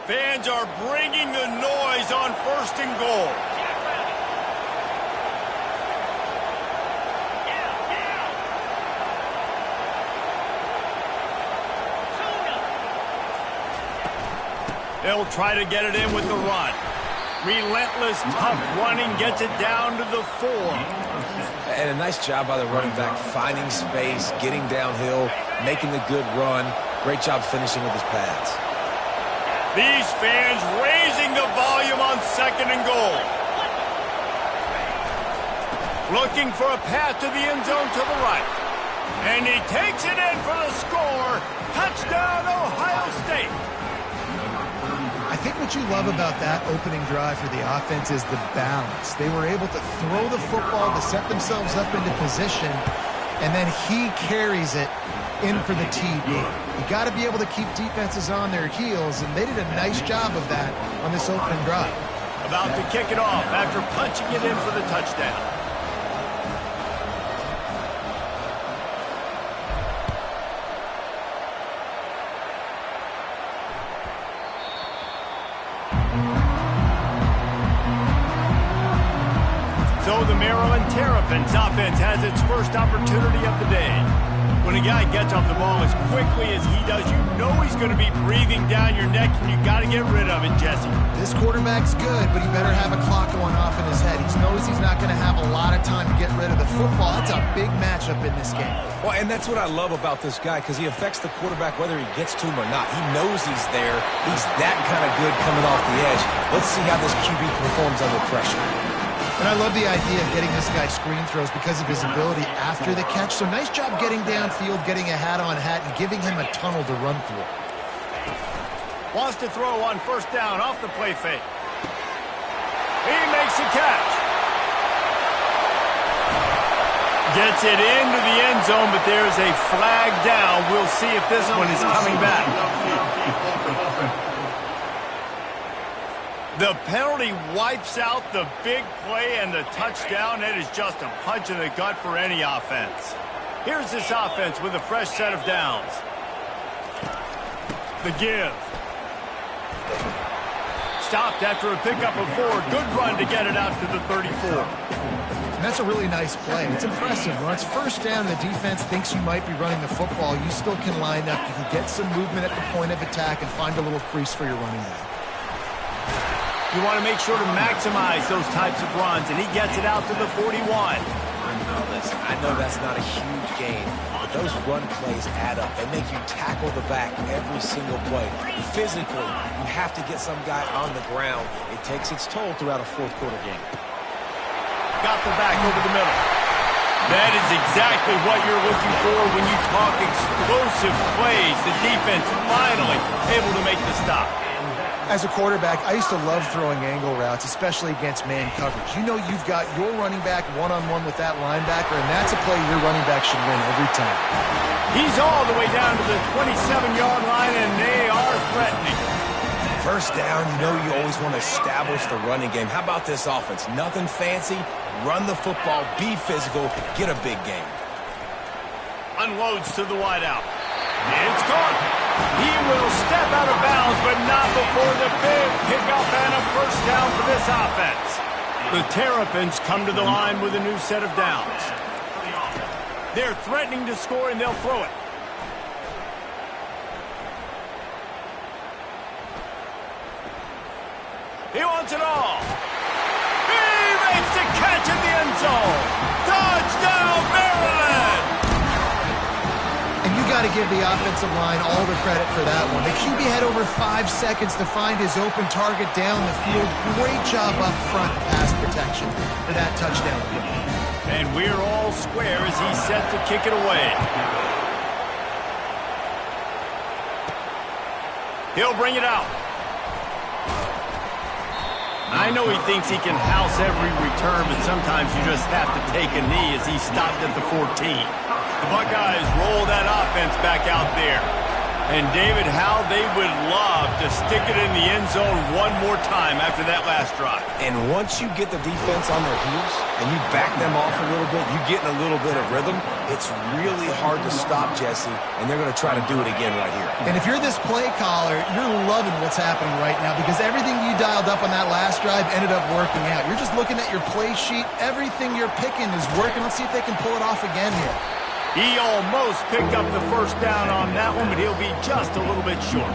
Fans are bringing the noise on 1st and goal. They'll try to get it in with the run. Relentless, tough running gets it down to the 4. And a nice job by the running back, finding space, getting downhill, making the good run. Great job finishing with his pads. These fans raising the volume on 2nd and goal. Looking for a path to the end zone to the right. And he takes it in for the score. Touchdown, Ohio State. I think what you love about that opening drive for the offense is the balance. They were able to throw the football to set themselves up into position, and then he carries it in for the TD. You got to be able to keep defenses on their heels, and they did a nice job of that on this opening drive. About to kick it off after punching it in for the touchdown. So the Maryland Terrapins offense has its first opportunity of the day. When a guy gets off the ball as quickly as he does, you know he's going to be breathing down your neck, and you got to get rid of it, Jesse. This quarterback's good, but he better have a clock going off in his head. He knows he's not going to have a lot of time to get rid of the football. That's a big matchup in this game. Well, and that's what I love about this guy, because he affects the quarterback whether he gets to him or not. He knows he's there. He's that kind of good coming off the edge. Let's see how this QB performs under pressure. And I love the idea of getting this guy screen throws because of his ability after the catch. So nice job getting downfield, getting a hat-on-hat, and giving him a tunnel to run through. Wants to throw on 1st down off the play fake. He makes the catch. Gets it into the end zone, but there's a flag down. We'll see if this one is coming back. The penalty wipes out the big play and the touchdown. It is just a punch in the gut for any offense. Here's this offense with a fresh set of downs. The give. Stopped after a pickup of 4. Good run to get it out to the 34. And that's a really nice play. It's impressive. When it's 1st down, the defense thinks you might be running the football. You still can line up. You can get some movement at the point of attack and find a little crease for your running back. You want to make sure to maximize those types of runs, and he gets it out to the 41. Listen, I know that's not a huge gain, but those run plays add up. They make you tackle the back every single play. Physically, you have to get some guy on the ground. It takes its toll throughout a 4th quarter game. Got the back over the middle. That is exactly what you're looking for when you talk explosive plays. The defense finally able to make the stop. As a quarterback, I used to love throwing angle routes, especially against man coverage. You know you've got your running back one-on-one with that linebacker, and that's a play your running back should win every time. He's all the way down to the 27-yard line, and they are threatening. 1st down, you know you always want to establish the running game. How about this offense? Nothing fancy. Run the football, be physical, get a big game. Unloads to the wideout. It's gone. He will step out of bounds, but not before the big pickup and a 1st down for this offense. The Terrapins come to the line with a new set of downs. They're threatening to score, and they'll throw it. He wants it all. He makes the catch in the end zone. Touchdown, Maryland! And you got to give the offensive line all the credit for that one. The QB had over 5 seconds to find his open target down the field. Great job up front pass protection for that touchdown. And we're all square as he's set to kick it away. He'll bring it out. I know he thinks he can house every return, but sometimes you just have to take a knee as he stopped at the 14. The Buckeyes roll that offense back out there. And, David, how they would love to stick it in the end zone one more time after that last drive. And once you get the defense on their heels and you back them off a little bit, you get in a little bit of rhythm, it's really hard to stop, Jesse, and they're going to try to do it again right here. And if you're this play caller, you're loving what's happening right now because everything you dialed up on that last drive ended up working out. You're just looking at your play sheet. Everything you're picking is working. Let's see if they can pull it off again here. He almost picked up the first down on that one, but he'll be just a little bit short.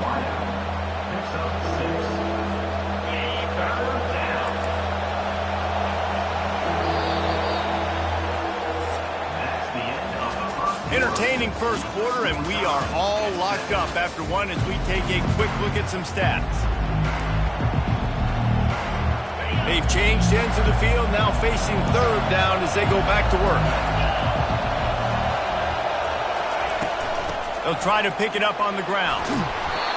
Entertaining first quarter, and we are all locked up after one as we take a quick look at some stats. They've changed ends of the field, now facing third down as they go back to work. They'll try to pick it up on the ground.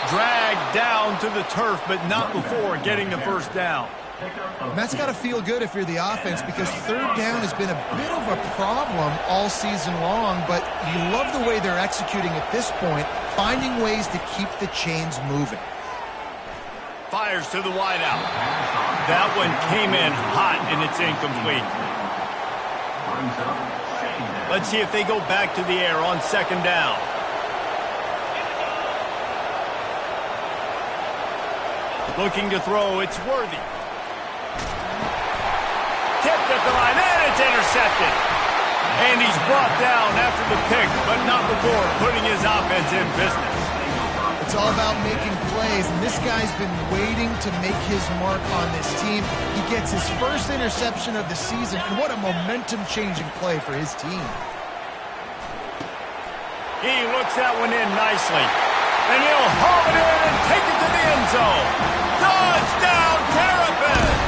Dragged down to the turf, but not before getting the first down. And that's got to feel good if you're the offense because third down has been a bit of a problem all season long, but you love the way they're executing at this point, finding ways to keep the chains moving. Fires to the wideout. That one came in hot, and it's incomplete. Let's see if they go back to the air on second down. Looking to throw, it's Worthy. Tipped at the line, and it's intercepted. And he's brought down after the pick, but not before putting his offense in business. It's all about making plays, and this guy's been waiting to make his mark on this team. He gets his first interception of the season, and what a momentum-changing play for his team. He looks that one in nicely. And he'll haul it in and take it to the end zone. Touchdown, Terrapins!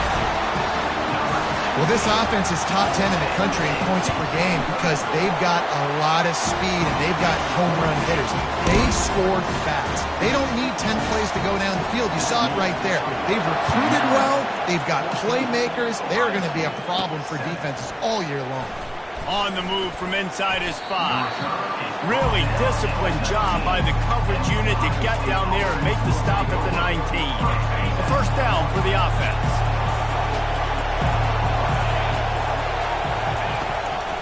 Well, this offense is top 10 in the country in points per game because they've got a lot of speed and they've got home run hitters. They scored fast. They don't need 10 plays to go down the field. You saw it right there. They've recruited well. They've got playmakers. They're going to be a problem for defenses all year long. On the move from inside his 5. Really disciplined job by the coverage unit to get down there and make the stop at the 19. A first down for the offense.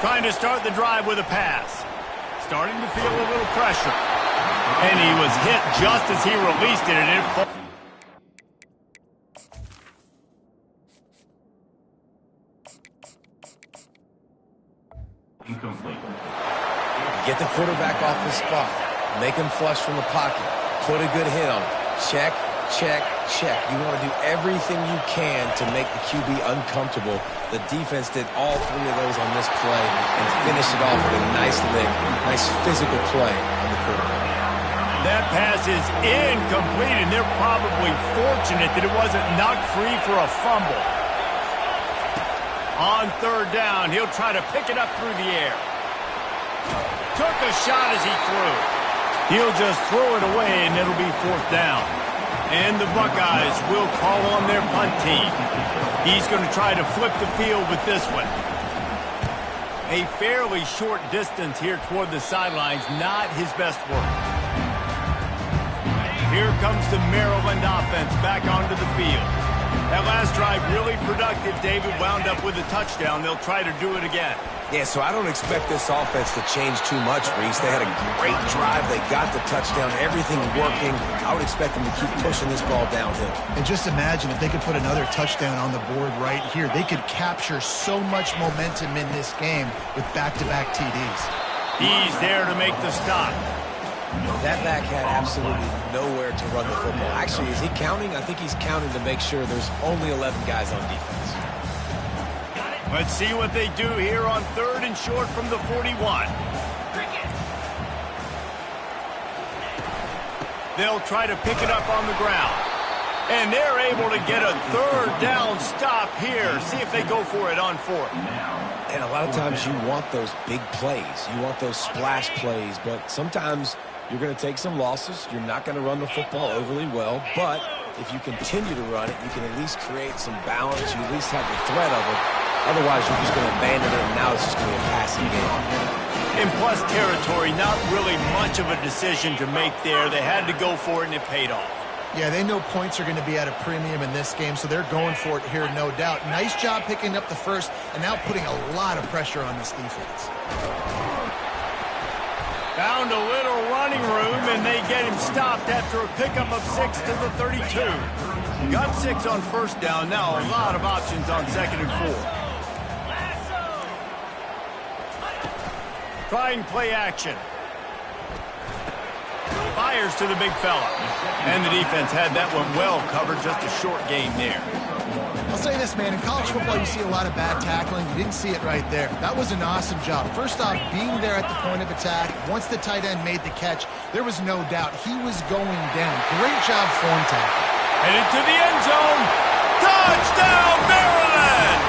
Trying to start the drive with a pass. Starting to feel a little pressure. And he was hit just as he released it, and it incomplete. Get the quarterback off his spot. Make him flush from the pocket. Put a good hit on him. Check, check, check. You want to do everything you can to make the QB uncomfortable. The defense did all three of those on this play and finished it off with a nice lick, nice physical play on the quarterback. That pass is incomplete, and they're probably fortunate that it wasn't knocked free for a fumble. On third down, he'll try to pick it up through the air. Took a shot as he threw. He'll just throw it away, and it'll be fourth down. And the Buckeyes will call on their punt team. He's going to try to flip the field with this one. A fairly short distance here toward the sidelines, not his best work. Here comes the Maryland offense back onto the field. That last drive really productive. David wound up with a touchdown. They'll try to do it again. Yeah, so I don't expect this offense to change too much, Reese. They had a great drive. They got the touchdown. Everything working. I would expect them to keep pushing this ball downhill. And just imagine if they could put another touchdown on the board right here. They could capture so much momentum in this game with back-to-back TDs. He's there to make the stop. That back had absolutely nowhere to run the football. Actually, is he counting? I think he's counting to make sure there's only 11 guys on defense. Let's see what they do here on third and short from the 41. They'll try to pick it up on the ground. And they're able to get a third down stop here. See if they go for it on fourth. And a lot of times you want those big plays. You want those splash plays. But sometimes you're going to take some losses. You're not going to run the football overly well. But if you continue to run it, you can at least create some balance. You at least have the threat of it. Otherwise, you're just going to abandon it, and now it's just going to be a passing game. In plus territory, not really much of a decision to make there. They had to go for it, and it paid off. Yeah, they know points are going to be at a premium in this game, so they're going for it here, no doubt. Nice job picking up the first, and now putting a lot of pressure on this defense. Found a little running room, and they get him stopped after a pickup of 6 to the 32. Got 6 on first down. Now a lot of options on 2nd and 4. Trying play action. Fires to the big fella. And the defense had that one well covered. Just a short game there. I'll say this, man. In college football, you see a lot of bad tackling. You didn't see it right there. That was an awesome job. First off, being there at the point of attack. Once the tight end made the catch, there was no doubt he was going down. Great job form tackle. Headed to the end zone. Touchdown, Maryland!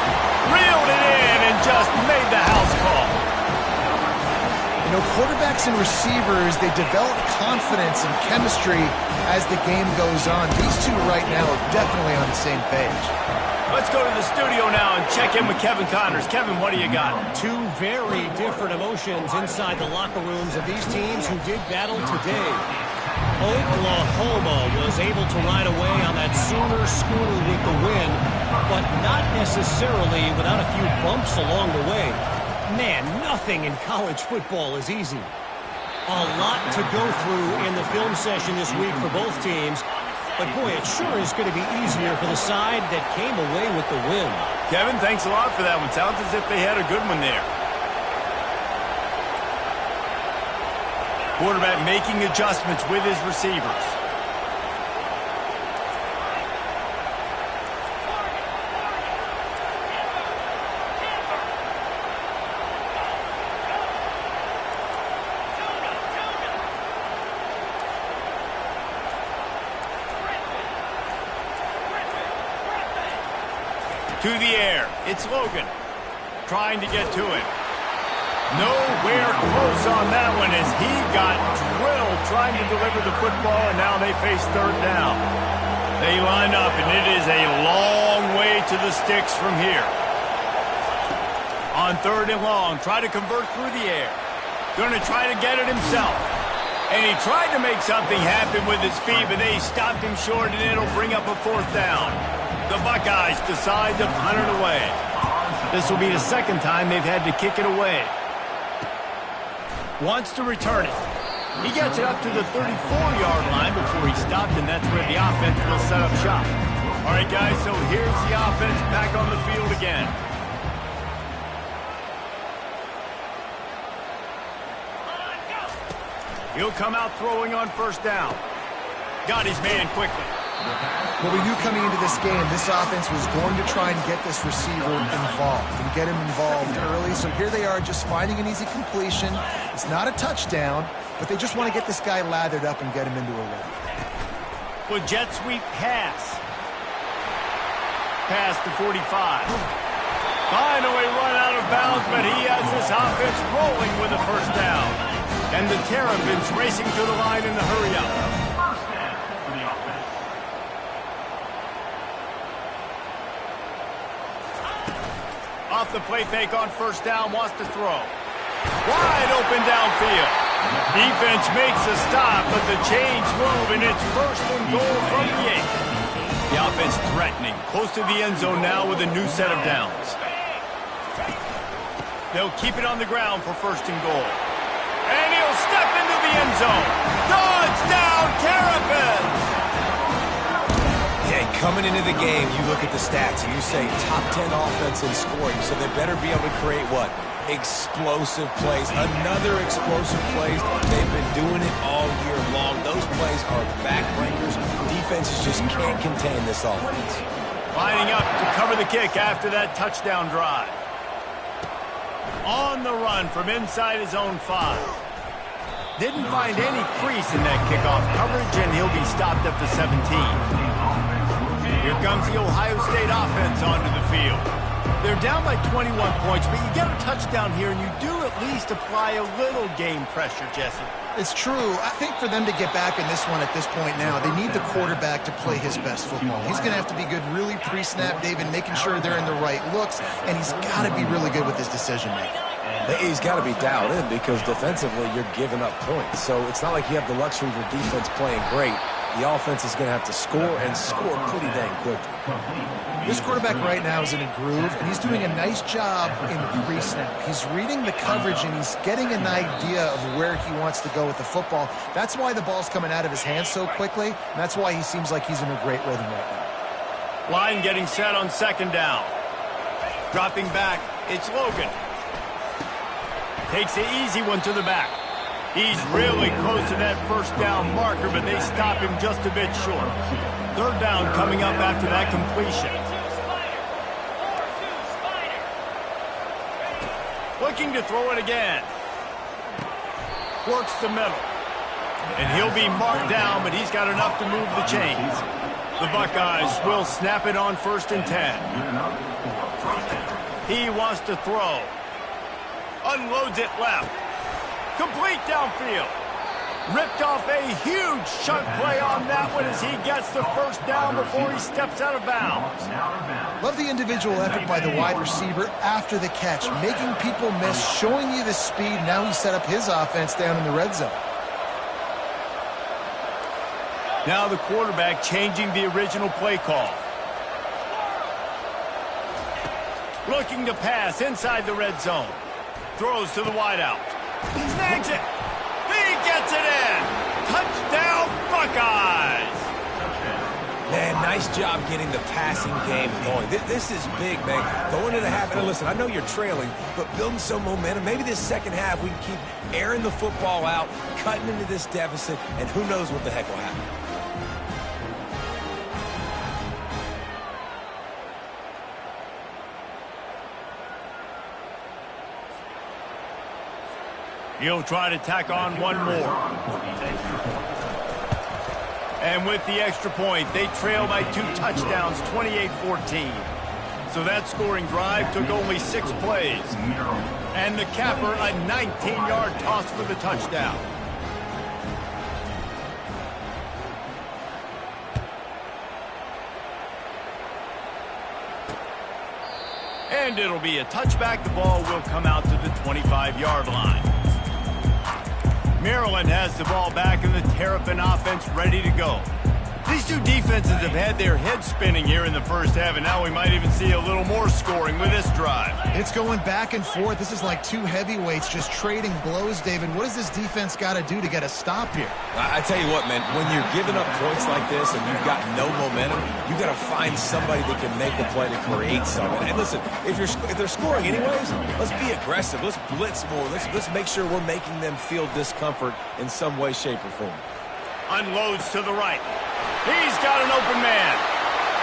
Reeled it in and just made the house call. You know, quarterbacks and receivers, they develop confidence and chemistry as the game goes on. These two right now are definitely on the same page. Let's go to the studio now and check in with Kevin Connors. Kevin, what do you got? Two very different emotions inside the locker rooms of these teams who did battle today. Oklahoma was able to ride away on that Sooner schooner with the win, but not necessarily without a few bumps along the way. Man, nothing in college football is easy. A lot to go through in the film session this week for both teams. But boy, it sure is going to be easier for the side that came away with the win. Kevin, thanks a lot for that one. Sounds as if they had a good one there. Quarterback making adjustments with his receivers. To the air. It's Logan. Trying to get to it. Nowhere close on that one as he got drilled trying to deliver the football, and now they face 3rd down. They line up, and it is a long way to the sticks from here. On 3rd and long, try to convert through the air. Going to try to get it himself. And he tried to make something happen with his feet, but they stopped him short, and it'll bring up a 4th down. The Buckeyes decide to punt it away. This will be the 2nd time they've had to kick it away. Wants to return it. He gets it up to the 34-yard line before he stopped, and that's where the offense will set up shop. All right, guys, so here's the offense back on the field again. He'll come out throwing on 1st down. Got his man quickly. Well, we knew coming into this game, this offense was going to try and get this receiver involved and get him involved early. So here they are just finding an easy completion. It's not a touchdown, but they just want to get this guy lathered up and get him into a run. Well, jet sweep pass. Pass to 45. Finally run out of bounds, but he has this offense rolling with a 1st down. And the Terrapins racing to the line in the hurry-up. Off the play fake on 1st down, wants to throw. Wide open downfield. Defense makes a stop, but the chains move, and it's 1st and goal from the 8. The offense threatening, close to the end zone now with a new set of downs. They'll keep it on the ground for 1st and goal. And he'll step into the end zone. Touchdown, Terrapins! Coming into the game, you look at the stats and you say top 10 offense in scoring, so they better be able to create what? Explosive plays. Another explosive plays. They've been doing it all year long. Those plays are backbreakers. Defenses just can't contain this offense. Lining up to cover the kick after that touchdown drive. On the run from inside his own 5. Didn't find any crease in that kickoff coverage, and he'll be stopped at the 17. Here comes the Ohio State offense onto the field. They're down by 21 points, but you get a touchdown here, and you do at least apply a little game pressure, Jesse. It's true. I think for them to get back in this one at this point now, they need the quarterback to play his best football. He's going to have to be good really pre-snap, David, making sure they're in the right looks, and he's got to be really good with his decision-making. He's got to be dialed in because defensively you're giving up points. So it's not like you have the luxury of your defense playing great. The offense is going to have to score and score pretty dang quickly. This quarterback right now is in a groove, and he's doing a nice job in pre-snap. He's reading the coverage, and he's getting an idea of where he wants to go with the football. That's why the ball's coming out of his hands so quickly, and that's why he seems like he's in a great rhythm right now. Line getting set on second down. Dropping back, it's Logan. Takes the easy one to the back. He's really close to that first down marker, but they stop him just a bit short. Third down coming up after that completion. Looking to throw it again. Works the middle. And he'll be marked down, but he's got enough to move the chains. The Buckeyes will snap it on 1st and 10. He wants to throw. Unloads it left. Complete downfield. Ripped off a huge chunk play on that one as he gets the first down before he steps out of bounds. Love the individual effort by the wide receiver after the catch, making people miss, showing you the speed. Now he set up his offense down in the red zone. Now the quarterback changing the original play call. Looking to pass inside the red zone. Throws to the wideout. He snags it. He gets it in. Touchdown, Buckeyes. Man, nice job getting the passing game going. This is big, man. Going into the half, and listen, I know you're trailing, but building some momentum. Maybe this second half we can keep airing the football out, cutting into this deficit, and who knows what the heck will happen. He'll try to tack on one more. And with the extra point, they trail by 2 touchdowns, 28-14. So that scoring drive took only 6 plays. And the capper, a 19-yard toss for the touchdown. And it'll be a touchback. The ball will come out to the 25-yard line. Maryland has the ball back and the Terrapin offense ready to go. These two defenses have had their heads spinning here in the first half, and now we might even see a little more scoring with this drive. It's going back and forth. This is like two heavyweights just trading blows, David. What does this defense got to do to get a stop here? I tell you what, man, when you're giving up points like this and you've got no momentum, you got to find somebody that can make a play to create something. And listen, if they're scoring anyways, let's be aggressive. Let's blitz more. Let's make sure we're making them feel discomfort in some way, shape, or form. Unloads to the right. He's got an open man.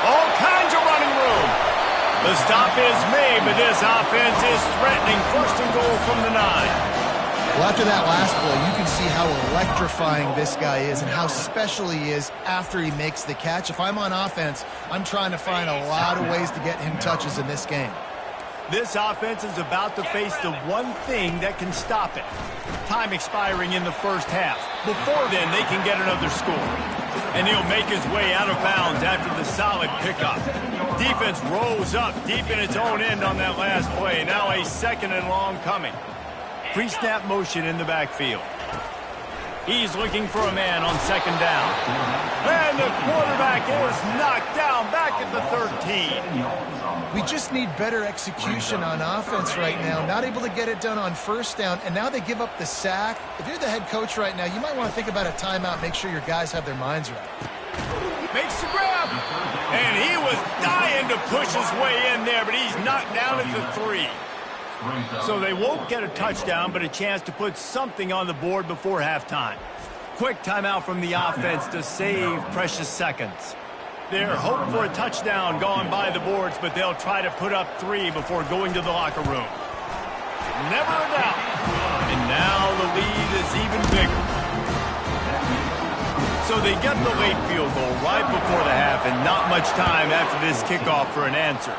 All kinds of running room. The stop is made, but this offense is threatening. 1st and goal from the 9. Well, after that last play, you can see how electrifying this guy is and how special he is after he makes the catch. If I'm on offense, I'm trying to find a lot of ways to get him touches in this game. This offense is about to face the one thing that can stop it. Time expiring in the first half. Before then, they can get another score. And he'll make his way out of bounds after the solid pickup. Defense rolls up deep in its own end on that last play. Now a 2nd and long coming. Pre-snap motion in the backfield. He's looking for a man on 2nd down. And the quarterback is knocked down back at the 13. We just need better execution on offense right now. Not able to get it done on 1st down, and now they give up the sack. If you're the head coach right now, you might want to think about a timeout, make sure your guys have their minds right. Makes the grab. And he was dying to push his way in there, but he's knocked down at the 3. So they won't get a touchdown, but a chance to put something on the board before halftime. Quick timeout from the offense to save precious seconds. They're hoping for a touchdown gone by the boards, but they'll try to put up 3 before going to the locker room. Never a doubt. And now the lead is even bigger. So they get the late field goal right before the half, and not much time after this kickoff for an answer.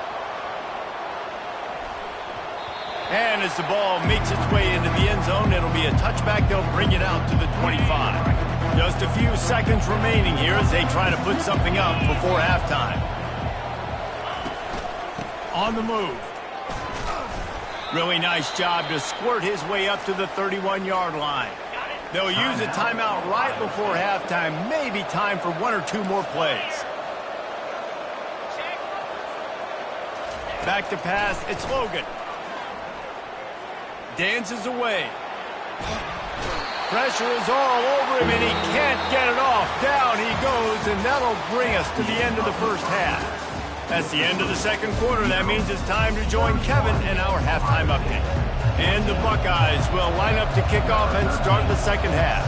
And as the ball makes its way into the end zone, it'll be a touchback. They'll bring it out to the 25. Just a few seconds remaining here as they try to put something up before halftime. On the move. Really nice job to squirt his way up to the 31-yard line. They'll use a timeout right before halftime. Maybe time for one or two more plays. Back to pass. It's Logan. Dances away. Pressure is all over him, and he can't get it off. Down he goes, and that'll bring us to the end of the first half. That's the end of the second quarter. That means it's time to join Kevin in our halftime update. And the Buckeyes will line up to kick off and start the second half.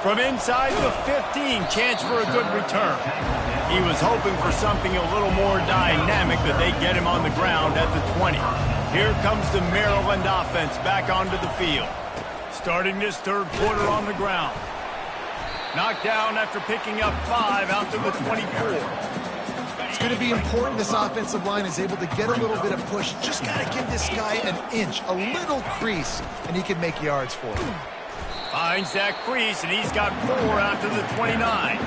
From inside the 15, chance for a good return. He was hoping for something a little more dynamic, but they get him on the ground at the 20. Here comes the Maryland offense back onto the field. Starting this third quarter on the ground. Knocked down after picking up 5 out to the 24. It's going to be important this offensive line is able to get a little bit of push. Just got to give this guy an inch, a little crease, and he can make yards for him. Finds that crease, and he's got 4 out to the 29.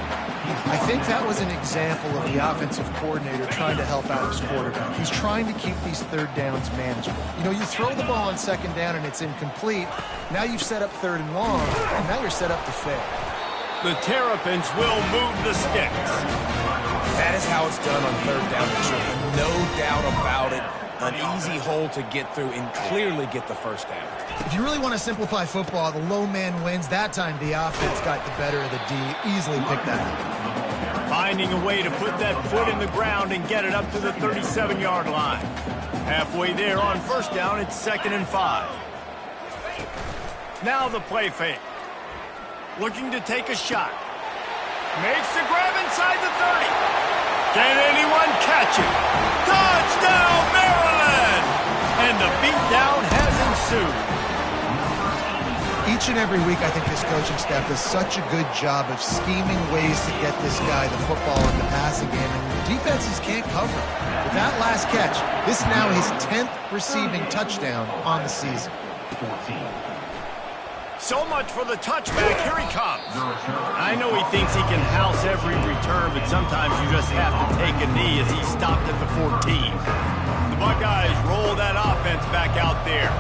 I think that was an example of the offensive coordinator trying to help out his quarterback. He's trying to keep these third downs manageable. You know, you throw the ball on second down and it's incomplete. Now you've set up third and long, and now you're set up to fail. The Terrapins will move the sticks. That is how it's done on third down and short. No doubt about it. An easy hole to get through and clearly get the first down. If you really want to simplify football, the low man wins. That time the offense got the better of the D. Easily picked that up. Finding a way to put that foot in the ground and get it up to the 37-yard line. Halfway there on first down, it's 2nd and 5. Now the play fake. Looking to take a shot. Makes the grab inside the 30. Can anyone catch it? Touchdown, Maryland! And the beatdown has ensued. Each and every week, I think this coaching staff does such a good job of scheming ways to get this guy the football in the passing game, and defenses can't cover it. With that last catch, this is now his 10th receiving touchdown on the season. So much for the touchback. Here he comes. I know he thinks he can house every return, but sometimes you just have to take a knee as he stopped at the 14. The Buckeyes roll that offense back out there.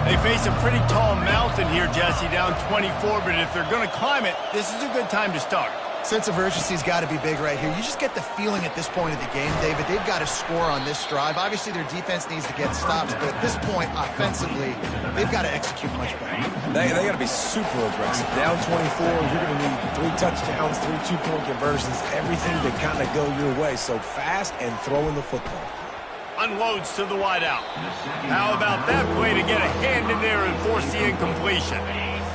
They face a pretty tall mountain here, Jesse, down 24, but if they're going to climb it, this is a good time to start. Sense of urgency's got to be big right here. You just get the feeling at this point of the game, David, they've got to score on this drive. Obviously, their defense needs to get stops, but at this point, offensively, they've got to execute much better. They got to be super aggressive. Down 24, you're going to need 3 touchdowns, 3 two-point conversions, everything to kind of go your way. So fast and throwing the football. Unloads to the wideout. How about that play to get a hand in there and force the incompletion?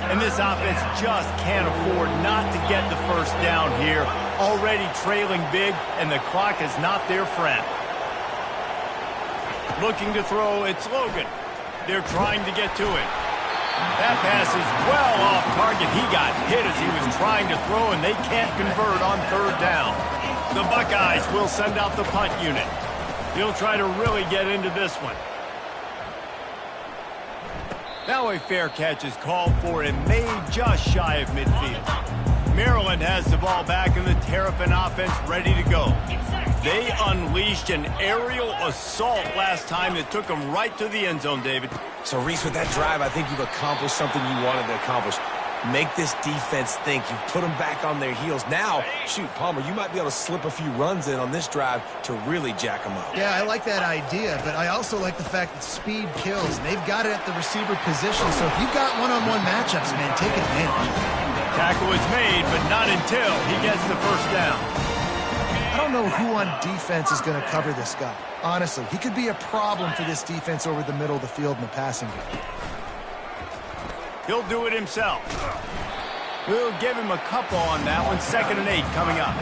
And this offense just can't afford not to get the first down here. Already trailing big, and the clock is not their friend. Looking to throw, it's Logan. They're trying to get to it. That pass is well off target. He got hit as he was trying to throw, and they can't convert on third down. The Buckeyes will send out the punt unit. He'll try to really get into this one. Now a fair catch is called for and made just shy of midfield. Maryland has the ball back and the Terrapin offense ready to go. They unleashed an aerial assault last time that took them right to the end zone, David. So, Reese, with that drive, I think you've accomplished something you wanted to accomplish. Make this defense think. You put them back on their heels. Now, shoot, Palmer, you might be able to slip a few runs in on this drive to really jack them up. Yeah, I like that idea, but I also like the fact that speed kills. They've got it at the receiver position, so if you've got one-on-one matchups, man, take advantage. Tackle is made, but not until he gets the first down. I don't know who on defense is going to cover this guy. Honestly, he could be a problem for this defense over the middle of the field in the passing game. He'll do it himself. We'll give him a couple on that one. 2nd and 8 coming up.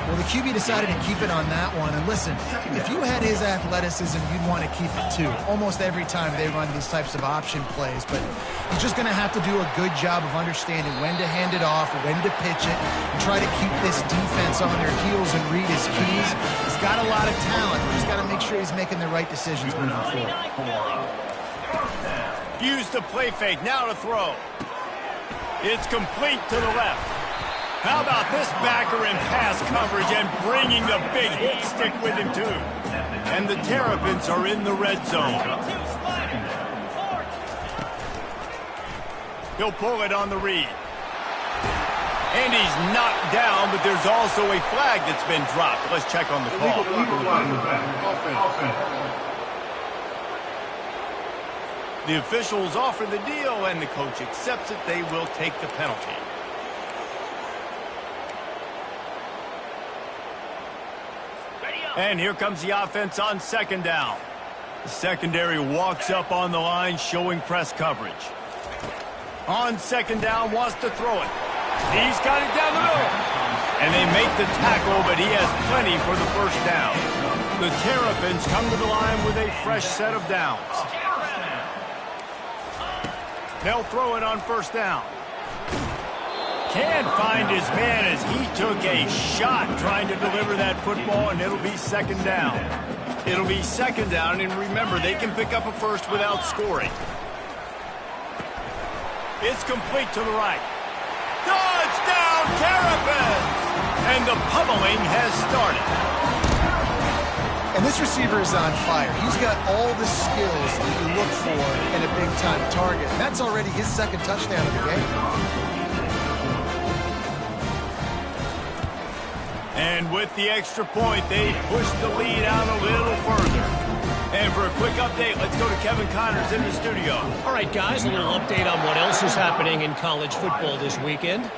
Well, the QB decided to keep it on that one. And listen, if you had his athleticism, you'd want to keep it too. Almost every time they run these types of option plays. But he's just going to have to do a good job of understanding when to hand it off, when to pitch it, and try to keep this defense on their heels and read his keys. He's got a lot of talent. We just got to make sure he's making the right decisions moving forward. Use the play fake, now to throw. It's complete to the left. How about this backer in pass coverage and bringing the big hit stick with him, too? And the Terrapins are in the red zone. He'll pull it on the read. And he's knocked down, but there's also a flag that's been dropped. Let's check on the call. The officials offer the deal, and the coach accepts it. They will take the penalty. And here comes the offense on second down. The secondary walks up on the line, showing press coverage. On second down, wants to throw it. He's got it down the middle. And they make the tackle, but he has plenty for the first down. The Terrapins come to the line with a fresh set of downs. They'll throw it on first down. Can't find his man as he took a shot trying to deliver that football, and it'll be second down. It'll be second down, and remember, they can pick up a first without scoring. It's complete to the right. Touchdown, Terrapins! And the pummeling has started. And this receiver is on fire. He's got all the skills that you look for in a big-time target. And that's already his second touchdown of the game. And with the extra point, they push the lead out a little further. And for a quick update, let's go to Kevin Connors in the studio. All right, guys, a little update on what else is happening in college football this weekend.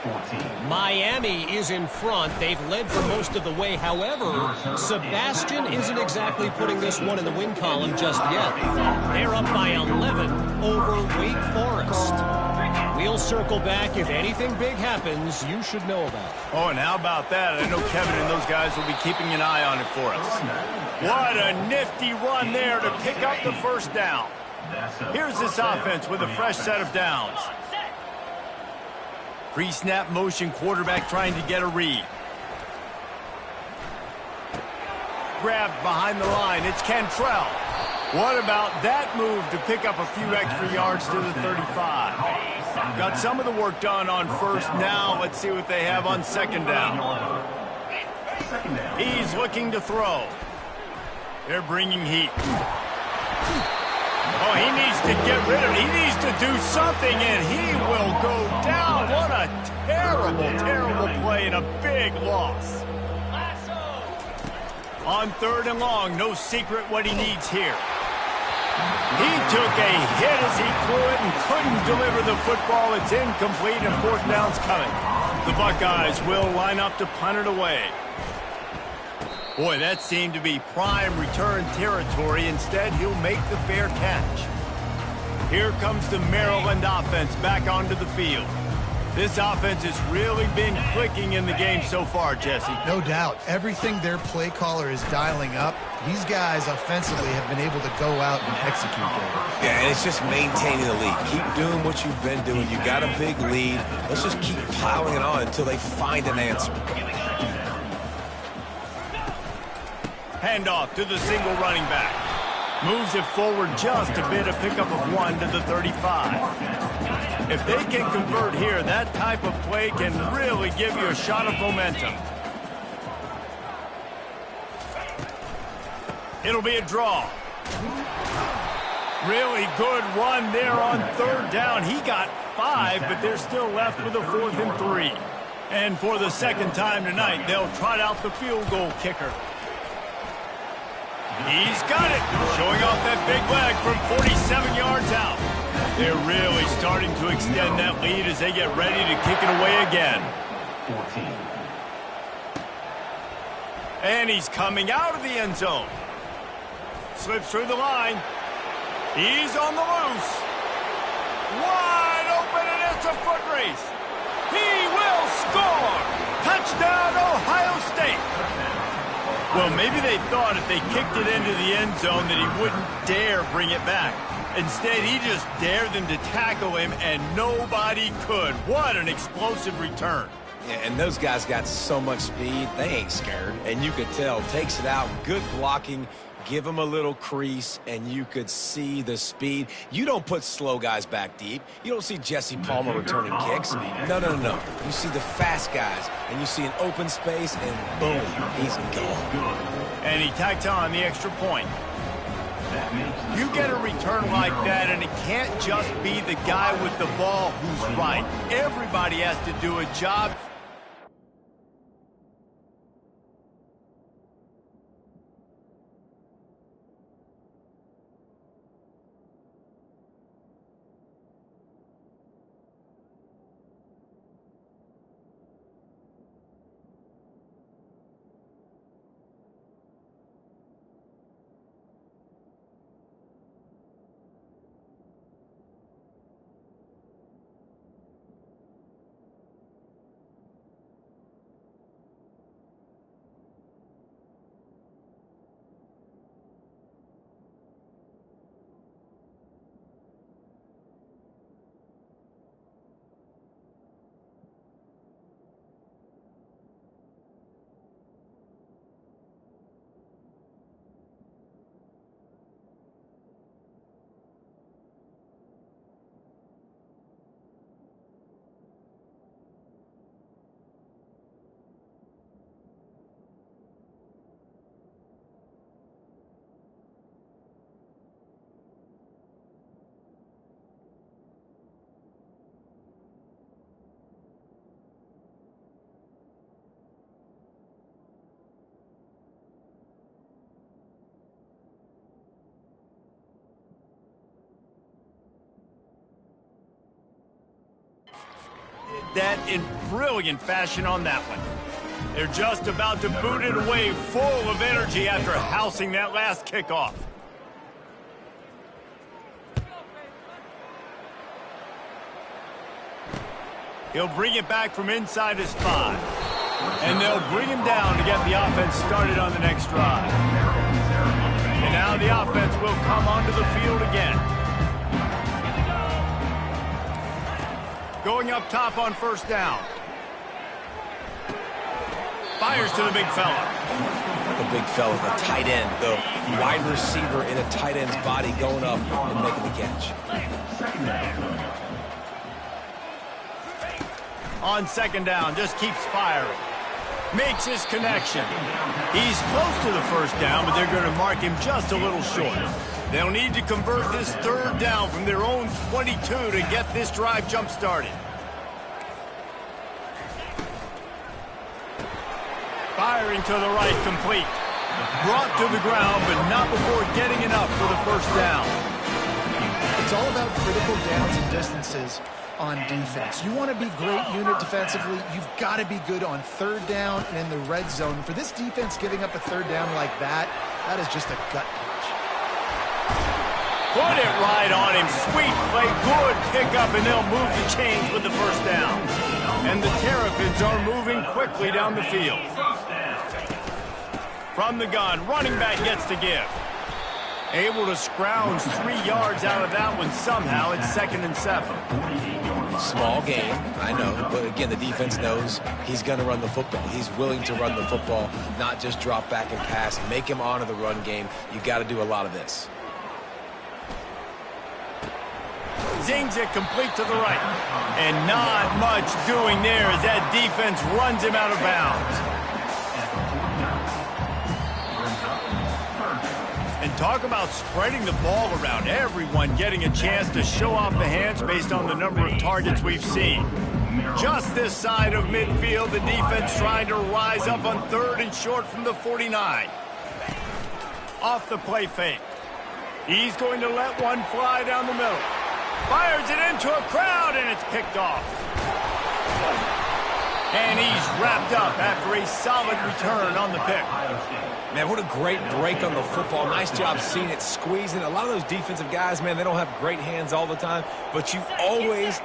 Miami is in front. They've led for most of the way. However, Sebastian isn't exactly putting this one in the win column just yet. They're up by 11 over Wake Forest. We'll circle back. If anything big happens, you should know about it. Oh, and how about that? I know Kevin and those guys will be keeping an eye on it for us. What a nifty run there to pick up the first down. Here's this offense with a fresh set of downs. Pre-snap motion, quarterback trying to get a read. Grabbed behind the line. It's Cantrell. What about that move to pick up a few extra yards to the 35? Got some of the work done on first. Now let's see what they have on second down. He's looking to throw. They're bringing heat. Oh, he needs to get rid of it. He needs to do something, and he will go down. What a terrible, terrible play and a big loss. On third and long, no secret what he needs here. He took a hit as he threw it and couldn't deliver the football. It's incomplete, and fourth down's coming. The Buckeyes will line up to punt it away. Boy, that seemed to be prime return territory. Instead, he'll make the fair catch. Here comes the Maryland offense back onto the field. This offense has really been clicking in the game so far, Jesse. No doubt. Everything their play caller is dialing up, these guys offensively have been able to go out and execute there. Yeah, and it's just maintaining the lead. Keep doing what you've been doing. You got a big lead. Let's just keep piling it on until they find an answer. Handoff to the single running back. Moves it forward just a bit, a pickup of 1 to the 35. If they can convert here, that type of play can really give you a shot of momentum. It'll be a draw. Really good run there on third down. He got 5, but they're still left with a 4th and 3. And for the second time tonight, they'll trot out the field goal kicker. He's got it, showing off that big leg from 47 yards out. They're really starting to extend that lead as they get ready to kick it away again. 14. And he's coming out of the end zone. Slips through the line. He's on the loose. Wide open, and it's a foot race. He will score. Touchdown, Ohio State. Well, maybe they thought if they kicked it into the end zone that he wouldn't dare bring it back. Instead, he just dared them to tackle him, and nobody could. What an explosive return. Yeah, and those guys got so much speed, they ain't scared. And you could tell, takes it out, good blocking, give him a little crease, and you could see the speed. You don't put slow guys back deep. You don't see Jesse Palmer returning kicks. No. You see the fast guys, and you see an open space, and boom, he's gone. And he tacked on the extra point. You get a return like that, and it can't just be the guy with the ball who's right. Everybody has to do a job. That in brilliant fashion on that one. They're just about to boot it away, full of energy after housing that last kickoff. He'll bring it back from inside his 5. And they'll bring him down to get the offense started on the next drive. And now the offense will come onto the field again. Going up top on first down. Fires to the big fella. The big fella, the tight end, the wide receiver in a tight end's body going up and making the catch. On second down, just keeps firing. Makes his connection. He's close to the first down, but they're going to mark him just a little short. They'll need to convert this third down from their own 22 to get this drive jump-started. Firing to the right, complete. Brought to the ground, but not before getting enough for the first down. It's all about critical downs and distances on defense. You want to be great unit defensively, you've got to be good on third down and in the red zone. For this defense giving up a third down like that, that is just a gut punch. Put it right on him. Sweet play, good pickup, and they'll move the chains with the first down. And the Terrapins are moving quickly down the field. From the gun, running back gets to give. Able to scrounge 3 yards out of that one somehow. It's 2nd and 7. Small game, I know, but again, the defense knows he's going to run the football. He's willing to run the football, not just drop back and pass. Make him honor the run game. You got to do a lot of this. Zings it complete to the right. And not much doing there as that defense runs him out of bounds. And talk about spreading the ball around. Everyone getting a chance to show off the hands based on the number of targets we've seen. Just this side of midfield, the defense trying to rise up on 3rd and short from the 49. Off the play fake. He's going to let one fly down the middle. Fires it into a crowd, and it's picked off. And he's wrapped up after a solid return on the pick. Man, what a great break on the football. Nice job seeing it, squeezing. A lot of those defensive guys, man, they don't have great hands all the time, but you always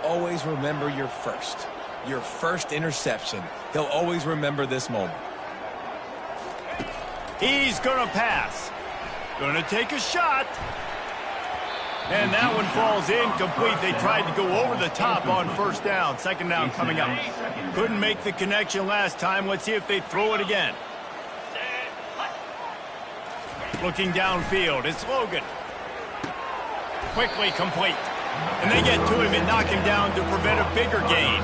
remember your first interception. He'll always remember this moment. He's going to pass. Going to take a shot. And that one falls incomplete. They tried to go over the top on first down. 2nd down coming up. Couldn't make the connection last time. Let's see if they throw it again. Looking downfield, it's Logan. Quickly complete. And they get to him and knock him down to prevent a bigger gain.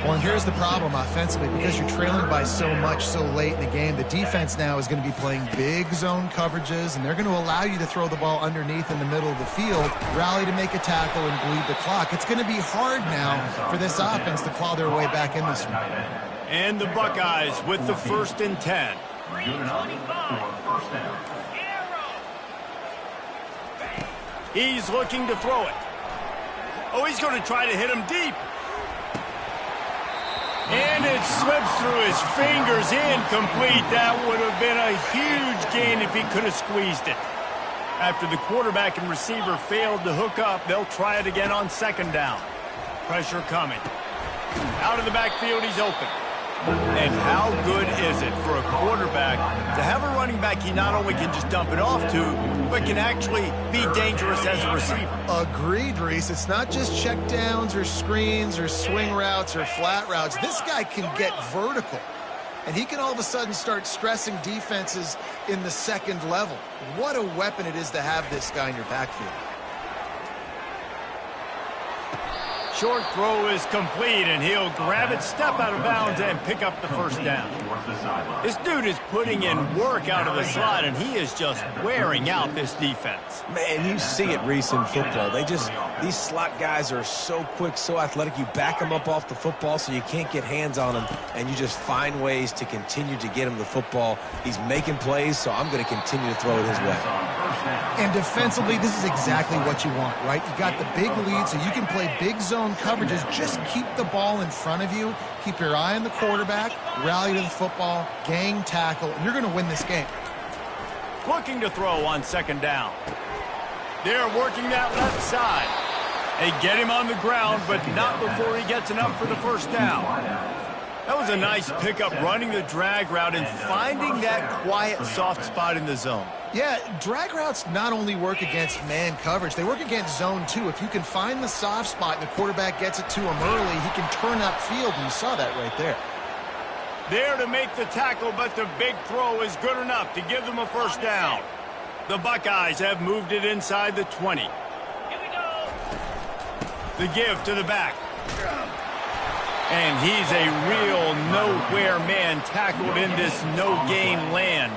Well, and here's the problem offensively. Because you're trailing by so much so late in the game, the defense now is going to be playing big zone coverages, and they're going to allow you to throw the ball underneath in the middle of the field, rally to make a tackle, and bleed the clock. It's going to be hard now for this offense to claw their way back in this one. And the Buckeyes with the 1st and 10. He's looking to throw it. Oh, he's going to try to hit him deep. And it slips through his fingers, incomplete. That would have been a huge gain if he could have squeezed it. After the quarterback and receiver failed to hook up, they'll try it again on 2nd down. Pressure coming. Out of the backfield, he's open. And how good is it for a quarterback to have a running back he not only can just dump it off to, but can actually be dangerous as a receiver? Agreed, Reese. It's not just check downs or screens or swing routes or flat routes. This guy can get vertical, and he can all of a sudden start stressing defenses in the 2nd level. What a weapon it is to have this guy in your backfield. Short throw is complete, and he'll grab it, step out of bounds, and pick up the 1st down. This dude is putting in work out of the slot, and he is just wearing out this defense. Man, you see it, Reese, in football. These slot guys are so quick, so athletic. You back them up off the football so you can't get hands on them, and you just find ways to continue to get him the football. He's making plays, so I'm going to continue to throw it his way. And defensively, this is exactly what you want, right? You got the big lead, so you can play big zone coverages. Just keep the ball in front of you. Keep your eye on the quarterback, rally to the football, gang tackle, and you're going to win this game. Looking to throw on 2nd down. They're working that left side. They get him on the ground, but not before he gets enough for the 1st down. That was a nice pickup, running the drag route and finding that quiet, soft spot in the zone. Yeah, drag routes not only work against man coverage, they work against zone too. If you can find the soft spot and the quarterback gets it to him early, he can turn upfield, and you saw that right there. There to make the tackle, but the big throw is good enough to give them a 1st down. The Buckeyes have moved it inside the 20. The give to the back. And he's a real nowhere man tackled in this no-gain land.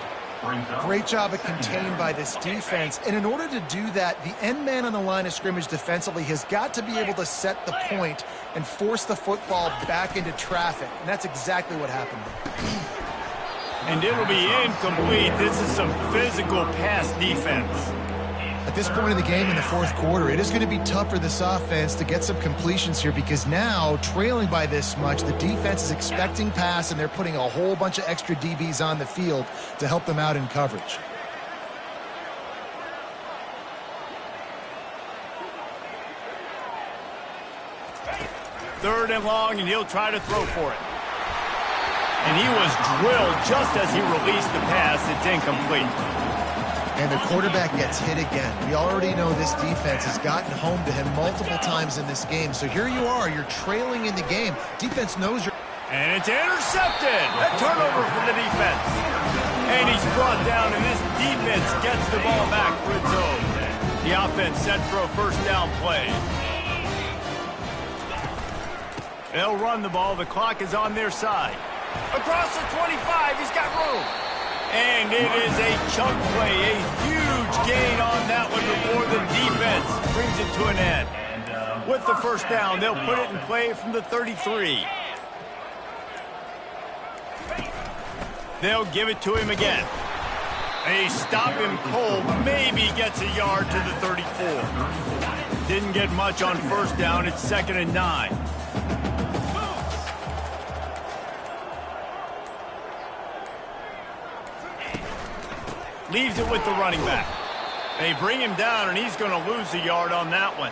Great job of contained by this defense. And in order to do that, the end man on the line of scrimmage defensively has got to be able to set the point and force the football back into traffic. And that's exactly what happened. And it'll be incomplete. This is some physical pass defense. At this point in the game in the 4th quarter, it is going to be tough for this offense to get some completions here because now, trailing by this much, the defense is expecting pass, and they're putting a whole bunch of extra DBs on the field to help them out in coverage. Third and long, and he'll try to throw for it. And he was drilled just as he released the pass. It's incomplete. And the quarterback gets hit again. We already know this defense has gotten home to him multiple times in this game. So here you are. You're trailing in the game. Defense knows you're... And it's intercepted. A turnover for the defense. And he's brought down, and this defense gets the ball back for its own. The offense set for a 1st down play. They'll run the ball. The clock is on their side. Across the 25, he's got room. And it is a chunk play, a huge gain on that one before the defense brings it to an end. With the 1st down, they'll put it in play from the 33. They'll give it to him again. They stop him cold, maybe gets a yard to the 34. Didn't get much on 1st down, it's 2nd and 9. Leaves it with the running back. They bring him down, and he's going to lose a yard on that one.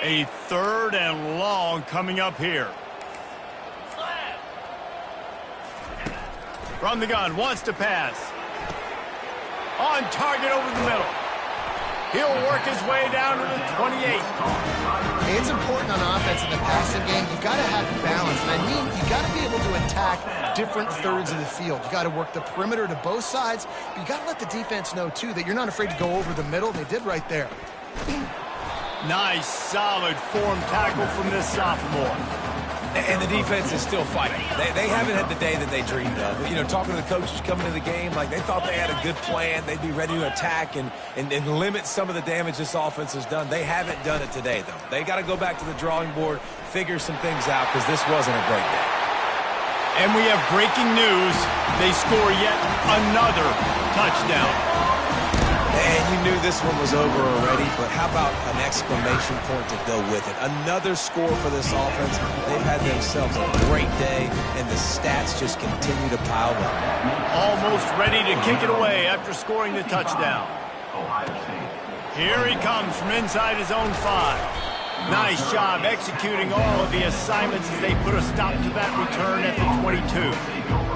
A 3rd and long coming up here. From the gun, wants to pass. On target over the middle. He'll work his way down to the 28. Hey, it's important on offense in the passing game. You got to have balance, and I mean you got to be able to attack different thirds of the field. You got to work the perimeter to both sides, but you got to let the defense know too that you're not afraid to go over the middle. They did right there. Nice, solid form tackle from this sophomore. And the defense is still fighting. They haven't had the day that they dreamed of. You know, talking to the coaches coming to the game, like they thought they had a good plan. They'd be ready to attack and limit some of the damage this offense has done. They haven't done it today, though. They got to go back to the drawing board, figure some things out, because this wasn't a great day. And we have breaking news. They score yet another touchdown. And you knew this one was over already, but how about an exclamation point to go with it? Another score for this offense. They've had themselves a great day, and the stats just continue to pile up. Almost ready to kick it away after scoring the touchdown. Here he comes from inside his own 5. Nice job executing all of the assignments as they put a stop to that return at the 22.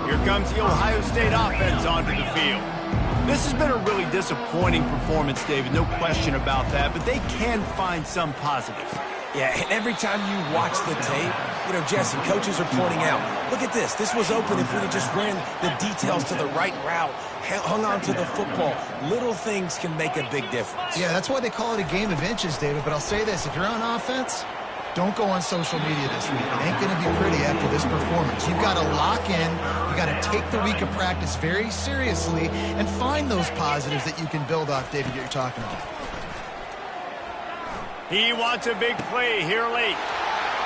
Here comes the Ohio State offense onto the field. This has been a really disappointing performance, David, no question about that, but they can find some positives. Yeah, and every time you watch the tape, you know, Jesse, coaches are pointing out, look at this. This was open if we had just ran the details to the right route, hung on to the football. Little things can make a big difference. Yeah, that's why they call it a game of inches, David, but I'll say this. If you're on offense, don't go on social media this week. It ain't going to be pretty after this performance. You've got to lock in. You got to take the week of practice very seriously and find those positives that you can build off, David, that you're talking about. He wants a big play here late.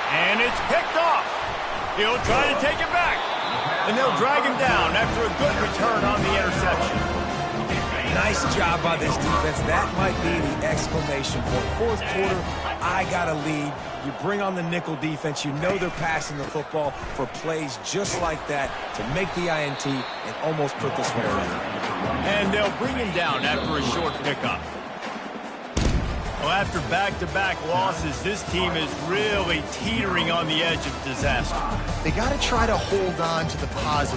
And it's picked off. He'll try to take it back. And they'll drag him down after a good return on the interception. Nice job by this defense. That might be the exclamation point. Fourth quarter, I got a lead. You bring on the nickel defense. You know they're passing the football for plays just like that to make the INT and almost put this one away. And they'll bring him down after a short pickup. Well, after back-to-back losses, this team is really teetering on the edge of disaster. They got to try to hold on to the positive.